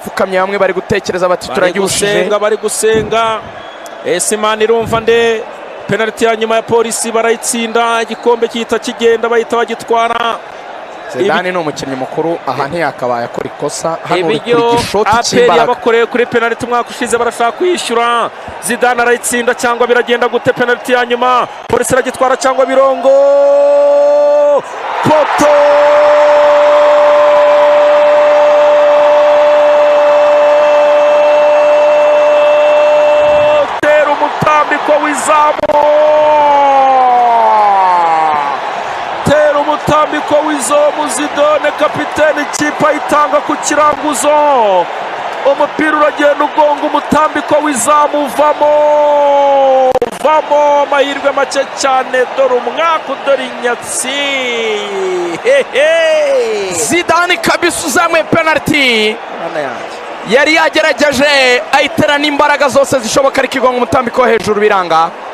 pfukamye bamwe bari gutekereza bati turagiushije bari gusenga Esimani irumva nde penalty ya nyuma ya polisi barayitsinda igikombe cyita kigenda bahita bagitwara. Zidane ni umukinnyi mukuru aha ntiyakabaye akora ikosa hano uri kuri ibyo gishoti APR cy'imbaraga yabakoreye kuri penalty umwaka ushize barashaka kuyishyura. Zidane arayitsinda cyangwa biragenda gute? Penalty ya nyuma polisi iragitwara cyangwa birongo poto tera umutambiko w'izamu umutambiko w'izamu. Zidane kapiteni ikipe ayitanga ku kiranguzo, umupira uragenda ugonga umutambiko w'izamu uvamo amahirwe make cyane. Dore umwaka dore inyatsi Zidane kabisa uzamuye penalty yari yagerageje ayiterana imbaraga zose zishoboka ariko igonga umutambiko hejuru biranga.